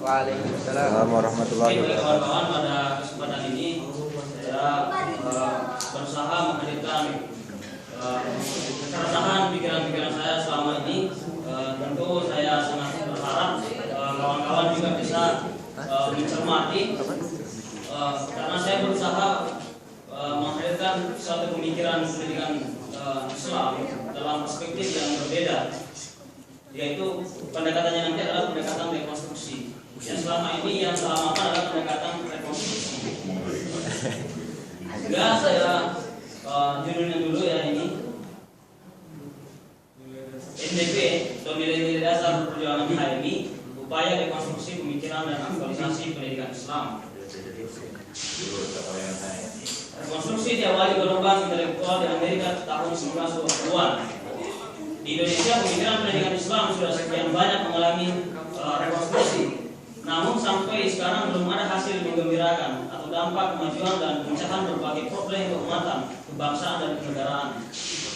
Waalaikumsalam warahmatullahi wabarakatuh. Kawan-kawan, pada kesempatan ini saya berusaha menghadirkan keresahan pikiran-pikiran saya selama ini. Tentu saya sangat berharap kawan-kawan juga bisa mencermati, karena saya berusaha menghadirkan suatu pemikiran pendidikan Islam dalam perspektif yang berbeda, yaitu pendekatannya nanti adalah pendekatan rekonstruksi. Yang selama ini yang selama adalah pendekatan rekonstruksi. Enggak, saya judulnya dulu ya ini NDP atau nilai-nilai dasar perjuangan HMI, upaya rekonstruksi pemikiran dan aktualisasi pendidikan Islam. Rekonstruksi diawali gelombang intelektual di Amerika tahun 1920-an. Di Indonesia pemikiran pendidikan Islam sudah sekian banyak mengalami rekonstruksi. Namun sampai sekarang belum ada hasil menggembirakan atau dampak kemajuan dan pemecahan berbagai problem keumatan, kebangsaan dan kenegaraan.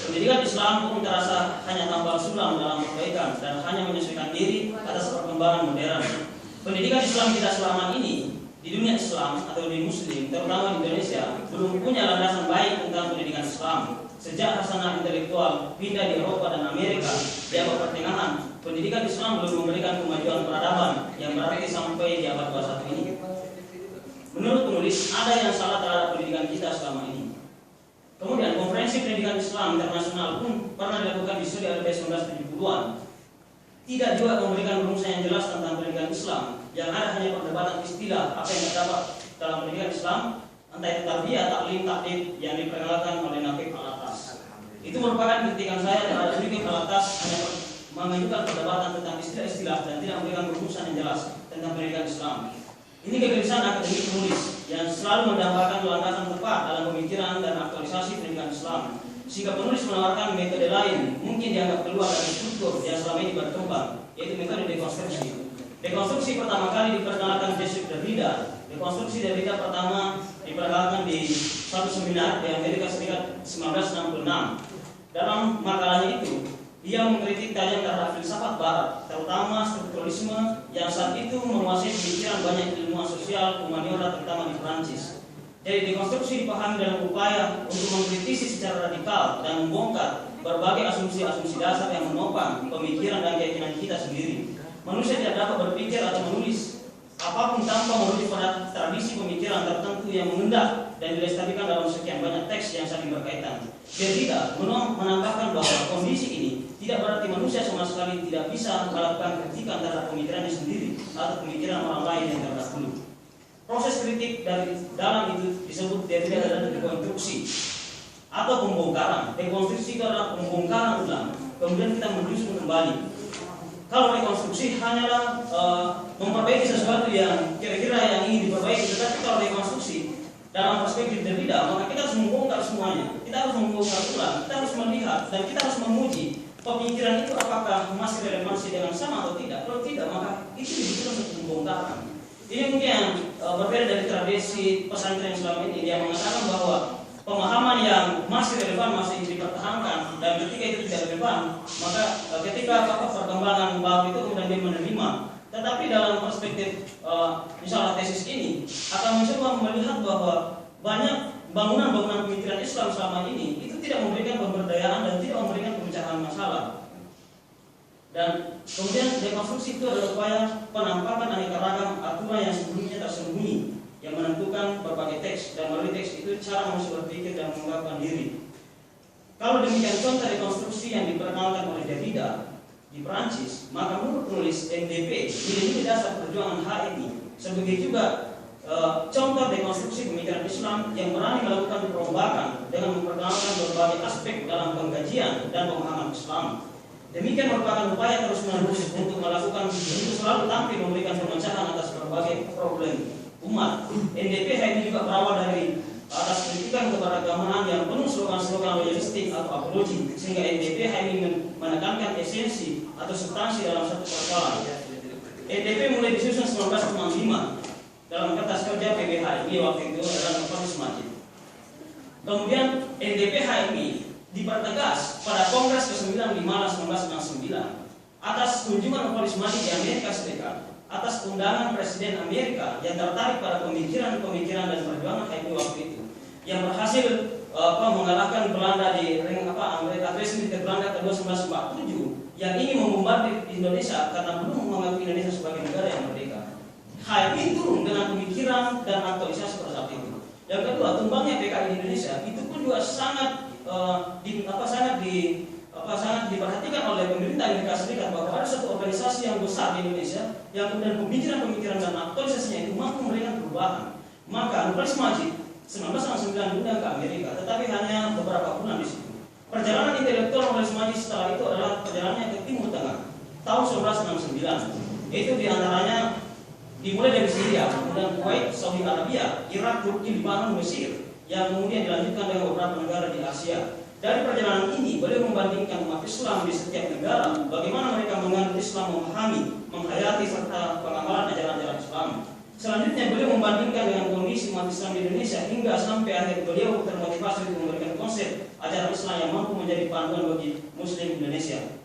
Pendidikan Islam pun terasa hanya tambal sulam dalam perbaikan dan hanya menyesuaikan diri atas perkembangan modern. Pendidikan Islam kita selama ini di dunia Islam atau di Muslim, terutama di Indonesia, belum punya landasan baik tentang pendidikan Islam. Sejak hasanah intelektual pindah di Eropa dan Amerika di abad pertengahan, pendidikan Islam belum memberikan kemajuan peradaban yang berarti sampai di abad 21 ini. Menurut penulis, ada yang salah terhadap pendidikan kita selama ini. Kemudian, konferensi pendidikan Islam internasional pun pernah dilakukan di Saudi Arabia 1970-an. Tidak juga memberikan rumusan yang jelas tentang pendidikan Islam. Yang ada hanya perdebatan istilah apa yang terdapat dalam pendidikan Islam, entah itu tarbiyah, taklim, takdim yang diperkenalkan oleh Naqib Al-Atas. Itu merupakan kritikan saya terhadap Naqib Al-Atas hanya mengajukan perdebatan tentang istilah-istilah dan tidak memberikan rumusan yang jelas tentang pendidikan Islam. Ini kegelisahan akademik penulis yang selalu mendapatkan landasan tepat dalam pemikiran dan aktualisasi pendidikan Islam. Sehingga penulis menawarkan metode lain, mungkin dianggap keluar dari struktur yang selama ini berkembang, yaitu metode dekonstruksi. Dekonstruksi pertama kali diperkenalkan Joseph Derrida. Dekonstruksi Derrida pertama diperkenalkan di suatu seminar di Amerika Serikat 1966. Dalam makalahnya itu, dia mengkritik tajam terhadap filsafat Barat, terutama strukturalisme yang saat itu menguasai pemikiran banyak ilmuwan sosial humaniora, terutama di Prancis. Jadi dekonstruksi dipahami dalam upaya untuk mengkritisi secara radikal dan membongkar berbagai asumsi-asumsi dasar yang menopang pemikiran dan keyakinan kita sendiri. Manusia tidak dapat berpikir atau menulis apapun tanpa merujuk pada tradisi pemikiran tertentu yang mengendap dan dilestarikan dalam sekian banyak teks yang saling berkaitan. Derrida menambahkan bahwa kondisi ini tidak berarti manusia sama sekali tidak bisa melakukan kritikan terhadap pemikirannya sendiri atau pemikiran orang lain yang terdahulu. Proses kritik dari dalam itu disebut Derrida adalah dekonstruksi atau pembongkaran. Dekonstruksi itu adalah pembongkaran ulang, kemudian kita menyusun kembali. Kalau rekonstruksi hanyalah memperbaiki sesuatu yang kira-kira yang ingin diperbaiki, tetapi kalau rekonstruksi dalam perspektif Derrida, maka kita harus membongkar semuanya. Kita harus membongkar ulang, kita harus melihat dan kita harus menguji pemikiran itu apakah masih relevansi dengan sama atau tidak. Kalau tidak, maka itu dibutuhkan untuk pembongkaran. Ini mungkin yang berbeda dari tradisi pesantren Islam ini yang mengatakan bahwa pemahaman yang masih relevan masih dipertahankan, dan ketika itu tidak relevan, maka ketika perkembangan baru itu kemudian dia menerima. Tetapi dalam perspektif misalnya tesis ini akan mencoba melihat bahwa banyak bangunan-bangunan pemikiran Islam selama ini itu tidak memberikan pemberdayaan dan tidak memberikan pemecahan masalah. Dan kemudian dekonstruksi itu adalah upaya penampakan aneka ragam aturan yang sebelumnya tersembunyi, yang menentukan berbagai teks, dan melalui teks itu cara manusia berpikir dan mengungkapkan diri. Kalau demikian contoh rekonstruksi yang diperkenalkan oleh Derrida di Perancis, maka menurut penulis NDP, nilai dasar perjuangan HMI, sebagai juga contoh dekonstruksi pemikiran Islam yang berani melakukan perombakan dengan memperkenalkan berbagai aspek dalam pengkajian dan pemahaman Islam. Demikian merupakan upaya terus-menerus untuk melakukan untuk selalu tampil memberikan pemecahan atas berbagai problem umat. NDP ini juga berawal dari atas kritikan keberagaman yang penuh slogan-slogan loyalistik atau apologi, sehingga NDP ini menekankan esensi atau substansi dalam satu persoalan. NDP mulai disusun 1965 dalam kertas kerja PBHMI waktu itu adalah Nurholis Majid. Kemudian NDP HMI dipertegas pada Kongres ke-9 di Malang 1969 atas kunjungan Nurholis Majid di Amerika Serikat, atas atas undangan Presiden Amerika yang tertarik pada pemikiran-pemikiran dan perjuangan HMI waktu itu, yang berhasil mengalahkan Belanda di ring agresi militer Belanda kedua 1947, yang ingin membombardir Indonesia karena belum mengakui Indonesia sebagai negara yang merdeka. HMI turun dengan pemikiran dan aktualisasi pada saat itu. Yang kedua, tumbangnya PKI di Indonesia itu pun juga sangat diperhatikan oleh pemerintah Amerika Serikat, bahwa ada satu organisasi yang besar di Indonesia yang kemudian pemikiran-pemikiran dan aktualisasinya itu mampu memberikan perubahan. Maka Nurholis Majid 1969 diundang ke Amerika, tetapi hanya beberapa bulan di situ. Perjalanan intelektual Nurholis Majid setelah itu adalah perjalanannya ke Timur Tengah tahun 1969. Itu diantaranya dimulai dari Syria, kemudian Kuwait, Saudi Arabia, Irak, Turki, Lebanon, Mesir, yang kemudian dilanjutkan dengan beberapa negara di Asia. Dari perjalanan ini, beliau membandingkan umat Islam di setiap negara, bagaimana mereka menganut Islam, memahami, menghayati serta pengamalan ajaran-ajaran Islam. Selanjutnya, beliau membandingkan dengan kondisi umat Islam di Indonesia hingga sampai akhir beliau termotivasi untuk memberikan konsep ajaran Islam yang mampu menjadi panduan bagi Muslim Indonesia.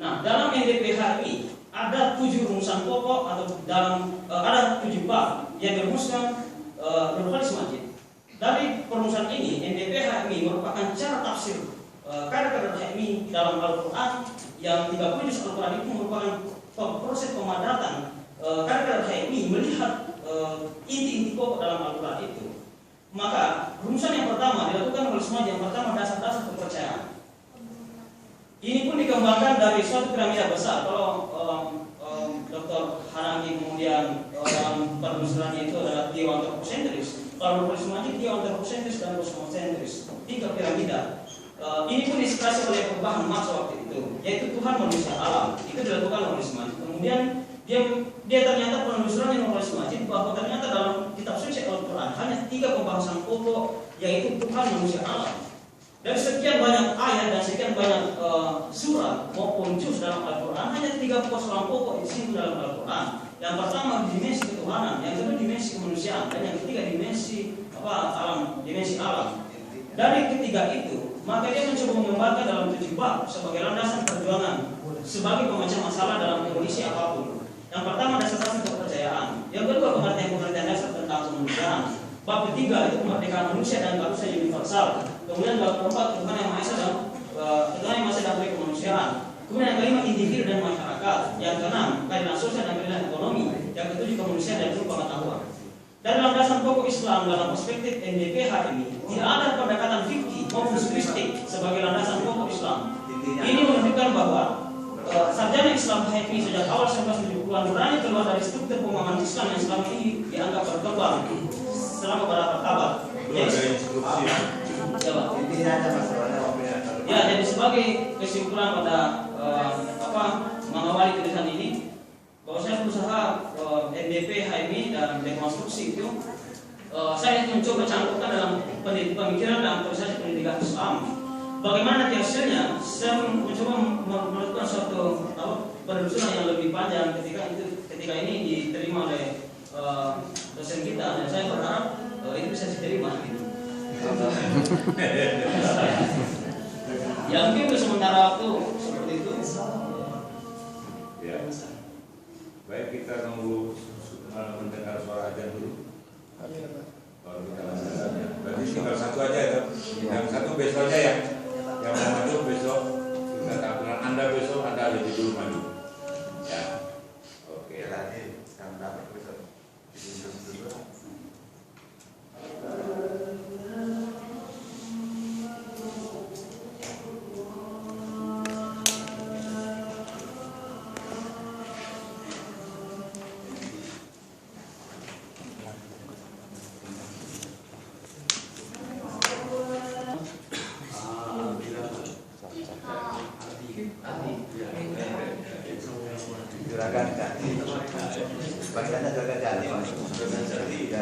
Nah, dalam NDP HMI ada 7 rumusan pokok atau ada 7 bab yang dirumuskan Nurholis Majid. Dari perumusan ini, NDP HMI merupakan cara tafsir kadar-kadar HMI dalam Al-Quran, yang 30 juz Al-Quran itu merupakan proses pemadatan kadar-kadar HMI melihat inti-inti pokok dalam Al-Quran itu. Maka rumusan yang pertama dilakukan oleh Majid, yang pertama dasar-dasar kepercayaan. Ini pun dikembangkan dari suatu piramida besar. Kalau Dr. Hanaki kemudian dalam penelusurannya itu adalah theoanthropocentris. Kalau Nurholis Majid theoanthropocentris dan kosmocentris, 3 piramida. Ini pun diinspirasi oleh perubahan Marx waktu itu, yaitu Tuhan, manusia, alam. Itu dilakukan oleh Nurholis Majid. Kemudian dia ternyata penelusurannya Nurholis Majid bahwa ternyata dalam kitab suci Al-Quran hanya 3 pembahasan pokok, yaitu Tuhan, manusia, alam. Dari sekian banyak ayat dan sekian banyak surat maupun juz dalam Al-Quran, hanya 3 pokok di sini dalam Al-Quran. Yang pertama dimensi ketuhanan, yang kedua dimensi kemanusiaan, dan yang ketiga dimensi dimensi alam. Dari ketiga itu, maka dia mencoba mengembangkan dalam 7 bab sebagai landasan perjuangan sebagai pemecah masalah dalam kondisi apapun. Yang pertama dasar-dasar kepercayaan, yang kedua pengertian dasar tentang kemanusiaan. Bab ketiga itu kemerdekaan manusia dan keharusan universal. Kemudian bab keempat Tuhan yang Maha Esa dan kemanusiaan. Kemudian yang kelima individu dan masyarakat. Yang keenam keadilan sosial dan keadilan ekonomi. Yang ketujuh kemanusiaan dan ilmu pengetahuan. Dari landasan pokok Islam dalam perspektif NDP HMI, tidak ada pendekatan fikih maupun sofistik sebagai landasan pokok Islam. Ini menunjukkan bahwa sarjana Islam HMI sejak awal 1970-an berani keluar dari struktur pemahaman Islam yang selama ini dianggap berkembang selama beberapa abad. Jadi sebagai kesimpulan pada mengawali tulisan ini, bahwa saya berusaha NDP HMI dan dekonstruksi itu saya mencoba campurkan dalam pemikiran dan proses pendidikan Islam. Bagaimana nanti hasilnya? Saya mencoba melakukan suatu penelusuran yang lebih panjang ketika ini diterima oleh dosen kita, dan saya berharap itu bisa diterima. Ya mungkin untuk sementara waktu seperti itu. Ya. Baik, kita nunggu mendengar suara ajan dulu. Baru kita lanjutkan. Berarti tinggal satu aja ya. Yang satu besok aja ya. Yang mau maju besok. Kita tampilan Anda besok, Anda lebih dulu maju. Ya. Oke. Nanti yang dapat besok. Juragan Jati, bagiannya Juragan Jati, Mas. Juragan Jati, ya.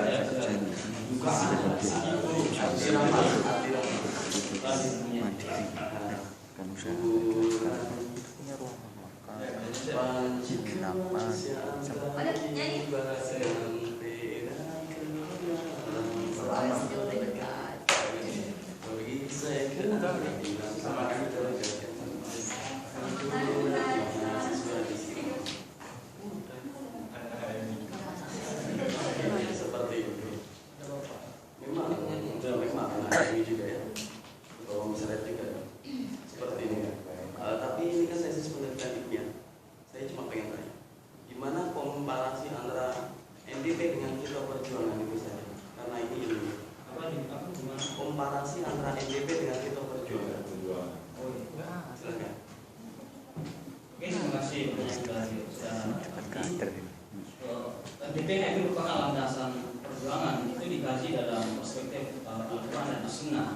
DPH itu merupakan landasan perjuangan, itu dikaji dalam perspektif Al-Quran dan As-Sunnah.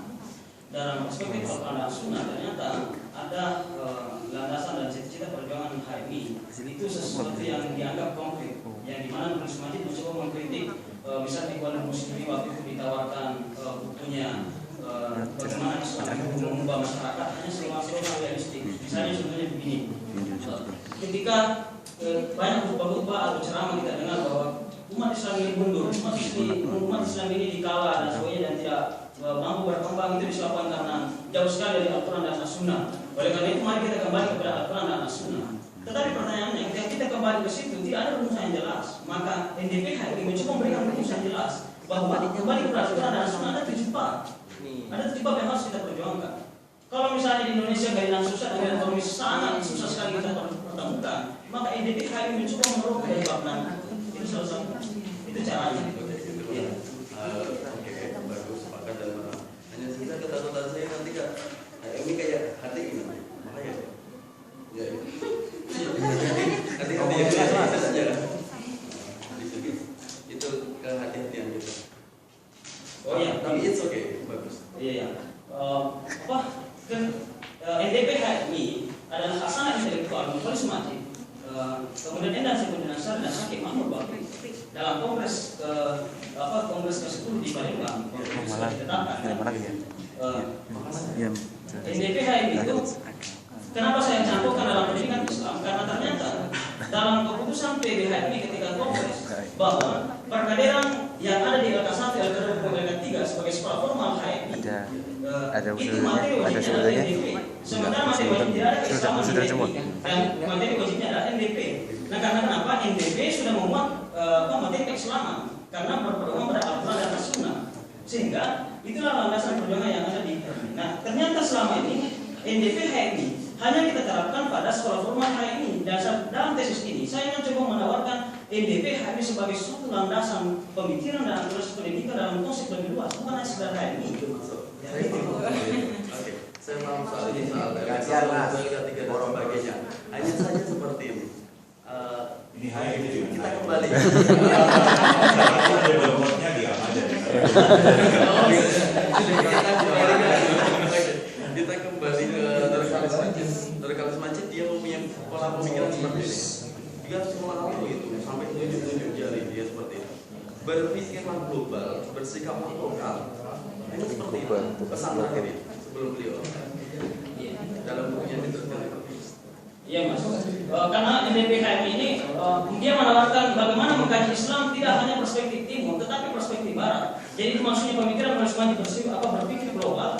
Dalam perspektif Al-Quran dan As-Sunnah ternyata ada landasan dan cita-cita perjuangan HMI itu sesuatu yang dianggap konkret, yang dimana Nulis Majid mencoba mengkritik. Misalnya Ikhwanul Muslimin waktu itu ditawarkan bukunya bagaimana Islam mengubah masyarakat, hanya slogan realistik. Misalnya contohnya begini, ketika banyak khutbah-khutbah atau ceramah kita dengar bahwa umat Islam ini mundur, umat Islam ini dikala dan sebagainya dan tidak mampu berkembang, itu disebabkan karena jauh sekali dari Al-Quran dan As-Sunnah. Oleh karena itu mari kita kembali kepada Al-Quran dan As-Sunnah. Tetapi pertanyaannya, ketika kita kembali ke situ tidak ada rumusan yang jelas, maka NDPH ini mencoba memberikan rumusan yang jelas bahwa kembali kepada Al-Quran dan As-Sunnah ada 7 bab. Ada 7 bab yang harus kita perjuangkan. Kalau misalnya di Indonesia galian susah dan galian ekonomi sangat susah sekali kita pertemukan, maka NDPH ini mencoba menerobos dari bab 6. Itu salah satu. Itu caranya. Ya. Oke, bagus, sepakat dan hanya sekitar ketakutan saya nanti Kak, ini kayak hati gimana? Makanya ya. Hati-hati saja kan? Itu kehati-hatian gitu. Oh iya, tapi it's okay, bagus. Iya ya. NDPH ini adalah hasanah intelektual Nulis Majid. Kemudian Endang Sekundiran Syar dan Syakib Mahmud Bakri dalam kongres kongres ke-10 di Palembang, kongres ditetapkan. NDPH itu kenapa saya cantumkan dalam pendidikan Islam? Karena ternyata dalam keputusan PBHMI ketika kongres bahwa perkaderan yang ada di LK1, LK2, LK3 sebagai sekolah formal HMI itu materi wajibnya adalah NDP. Sementara materi wajib tidak ada keislaman NDP dan materi wajibnya adalah NDP. Nah karena kenapa? NDP sudah memuat materi keislaman karena berpedoman pada Al-Quran dan As-Sunnah, sehingga itulah landasan perjuangan yang ada di HMI. Nah ternyata selama ini NDP HMI hanya kita terapkan pada sekolah formal HMI. Dan dalam tesis ini saya mencoba menawarkan NDP HMI sebagai suatu landasan pemikiran dan proses pendidikan dalam konsep lebih luas, bukan hanya sekedar HMI. Oke, saya paham soal ini, soal tiga dan sebagainya. Hanya saja seperti ini. Ini HMI Kita kembali. Kita kembali ke Dorkalis Majid. Dorkalis Majid dia mempunyai pola pemikiran seperti ini. Dia selalu itu sampai tunjuk-tunjuk jari dia seperti itu. Berpikirlah global, bersikaplah lokal. Ini seperti itu. Pesan terakhir sebelum beliau dalam bukunya diteruskan. Iya mas, karena NDP HMI ini dia menawarkan bagaimana mengkaji Islam tidak hanya perspektif timur, tetapi perspektif barat. Jadi maksudnya pemikiran Nulis Majid berpikir global,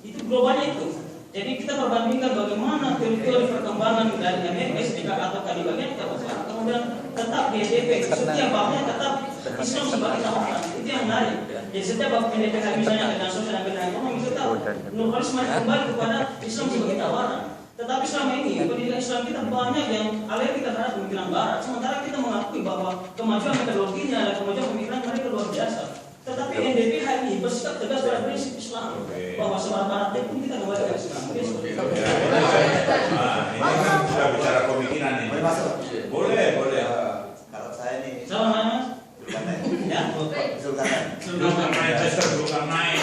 itu globalnya itu. Jadi kita perbandingkan bagaimana teori-teori perkembangan dari Amerika Serikat atau di bagian Eropa, kemudian tetap di NDP, setiap babnya tetap Islam sebagai tawaran, itu yang menarik. Jadi setiap bab NDP misalnya dengan sosial dan dengan ekonomi tetap Nulis Majid kembali kepada Islam sebagai tawaran. Tetapi selama ini pendidikan Islam kita banyak yang alergi terhadap pemikiran Barat, sementara kita mengakui bahwa kemajuan metodologinya dan kemajuan pemikiran mereka luar biasa. Tetapi NDP HMI bersikap tegas pada prinsip Islam bahwa seorang Barat pun kita kembali ke Islam. Ini kan sudah bicara pemikiran ini. Boleh. Kalau saya nih, Salam mas. Ya. Zulkarnain.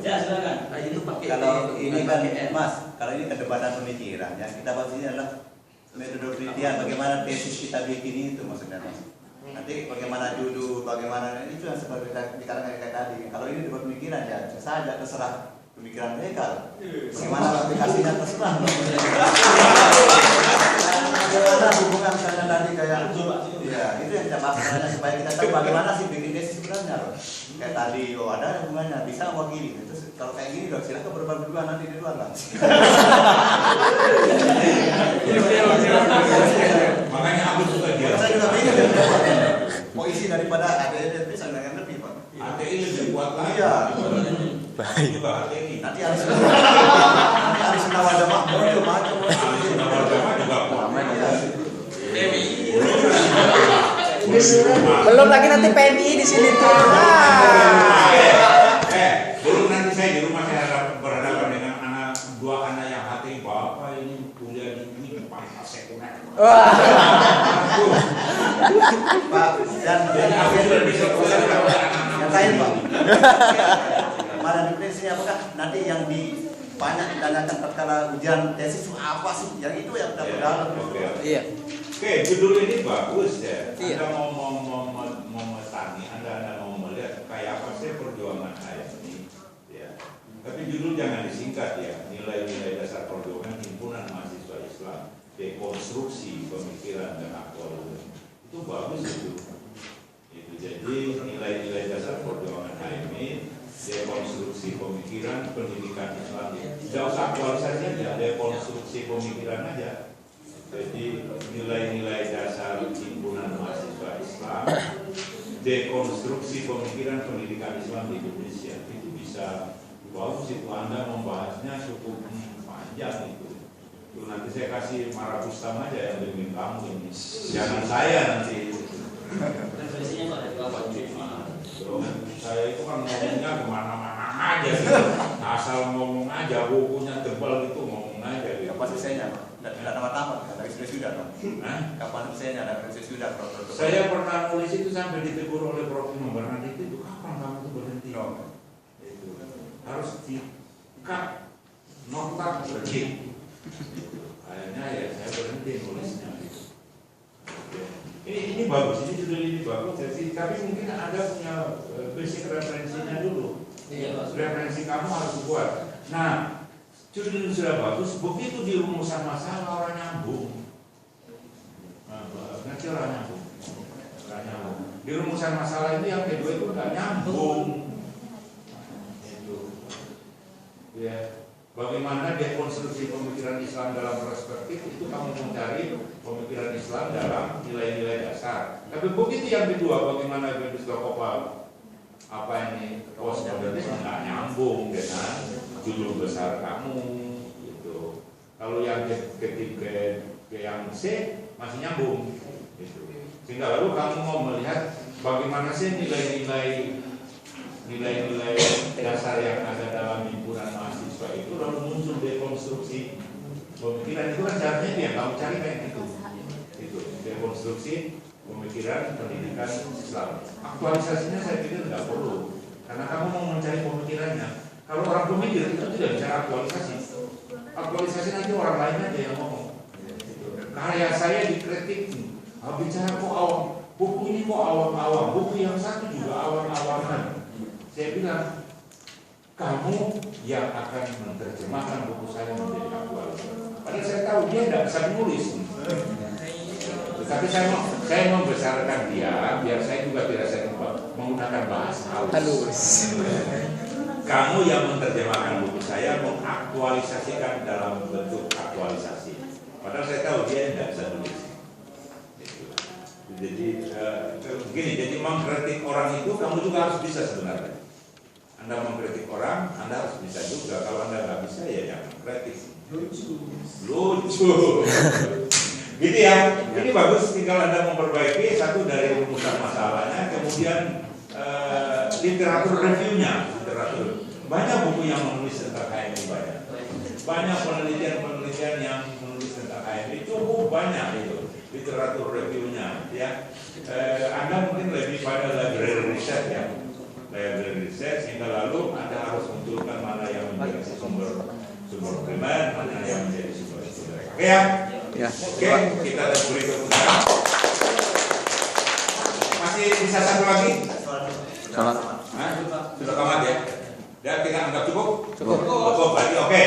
Ya silakan. Itu pakai kalau ini kan Mas, kalau ini perdebatan pemikiran ya, kita bahas ini adalah metode penelitian bagaimana tesis kita bikin itu maksudnya Mas. Nanti bagaimana judul, bagaimana itu yang seperti dikatakan kayak tadi. Kalau ini debat pemikiran ya, saja terserah pemikiran mereka. Bagaimana aplikasinya terserah. Bagaimana hubungan misalnya tadi kayak ya itu yang kita bahas supaya kita tahu bagaimana sih bikin tesis sebenarnya loh. Kayak tadi, ada hubungannya bisa mewakili. Terus kalau kayak gini dong, silakan berdebat berdua nanti di luar lah. Makanya aku suka dia. Saya juga bingung poisi daripada ATI bisa dengan lebih Pak. ATI lebih kuat lagi. Iya. Juga ATI. Nanti harus nawar jamaah itu macam. Nawar jamaah juga kuat. Belum lagi nanti PMI di sini tuh. Belum nanti saya di rumah saya berhadapan dengan dua anak yang hati bapak ini kuliah di UIN Pancasila. Pak, dan yang lain Pak. Mana definisinya apakah nanti yang banyak ditanyakan tatkala ujian tesis itu apa sih? Yang itu yang kita berdalam. Iya. Oke, judul ini bagus ya. Iya. Anda mau memetani, Anda mau melihat kayak apa sih perjuangan HMI. Ya. Tapi judul jangan disingkat ya. Nilai-nilai dasar perjuangan himpunan mahasiswa Islam, dekonstruksi pemikiran dan aktualisme. Itu bagus itu. Itu jadi nilai-nilai dasar perjuangan HMI, dekonstruksi pemikiran pendidikan Islam. Tidak usah aktualisasi aja, dekonstruksi pemikiran aja. Jadi nilai-nilai dasar himpunan mahasiswa Islam, dekonstruksi pemikiran pendidikan Islam di Indonesia itu bisa bagus itu. Anda membahasnya cukup panjang itu. Itu nanti saya kasih Mara Bustam aja yang bimbing kamu ini. Jangan saya nanti. Referensinya Pak ada apa? Saya itu kan ngomongnya kemana-mana aja gitu. Asal ngomong aja, bukunya tebal gitu ngomong aja gitu. Kapan selesainya? Tidak nama-nama, dari sudah Pak. Kapan selesainya? Dari sudah. Saya pernah nulis itu sampai ditegur oleh Prof. Bernard itu kapan kamu itu berhenti? Itu harus di-cut, nota berhenti. Akhirnya ya saya berhenti nulisnya. Ini bagus, ini judul ini bagus. Jadi, tapi mungkin Anda punya basic referensinya dulu. Iya, Pak. Referensi kamu harus kuat. Nah, judul ini sudah bagus. Begitu di rumusan masalah orang nyambung. Nanti orang nyambung. Orang nyambung. Di rumusan masalah itu yang kedua itu nggak nyambung. Itu. Ya. Bagaimana dekonstruksi pemikiran Islam dalam perspektif itu kamu mencari pemikiran Islam dalam nilai-nilai dasar. Tapi begitu yang kedua, bagaimana Bendustokopal apa ini postmodernisme nggak nyambung dengan judul besar kamu gitu. Kalau yang ketiga yang C masih nyambung gitu. Sehingga lalu kamu mau melihat bagaimana sih nilai-nilai dasar yang ada dalam himpunan mahasiswa itu, lalu muncul dekonstruksi pemikiran itu kan caranya yang kamu cari kayak gitu. Itu dekonstruksi pemikiran pendidikan Islam. Aktualisasinya saya pikir tidak perlu, karena kamu mau mencari pemikirannya. Kalau orang pemikir itu tidak bicara aktualisasi. Aktualisasi nanti orang lain aja yang ngomong. Karya saya dikritik, bicara kok awam, buku ini kok awam-awam, buku yang satu juga awam-awaman. Saya bilang, kamu yang akan menerjemahkan buku saya menjadi aktualisasi. Padahal saya tahu dia tidak bisa menulis. Tapi saya membesarkan dia, biar saya juga tidak saya menggunakan bahasa halus. Kamu yang menerjemahkan buku saya, mengaktualisasikan dalam bentuk aktualisasi. Padahal saya tahu dia tidak bisa menulis. Jadi begini, jadi mengkritik orang itu kamu juga harus bisa sebenarnya. Anda mengkritik orang, Anda harus bisa juga. Kalau Anda nggak bisa, ya jangan kritik. Lucu. Gitu ya. Ini bagus. Tinggal Anda memperbaiki satu dari rumusan masalahnya, kemudian literatur reviewnya. Banyak buku yang menulis tentang HMI banyak penelitian yang menulis tentang HMI cukup banyak itu literatur reviewnya. Ya, Anda mungkin lebih pada library research ya. Library research, sehingga lalu Anda harus munculkan mana yang menjadi sumber primer, mana yang menjadi sumber sekunder. Oke ya? Oke, kita beri keputusan. Masih bisa satu lagi? Sudah tamat ya? Dan kita anggap cukup? Cukup. Berarti oke.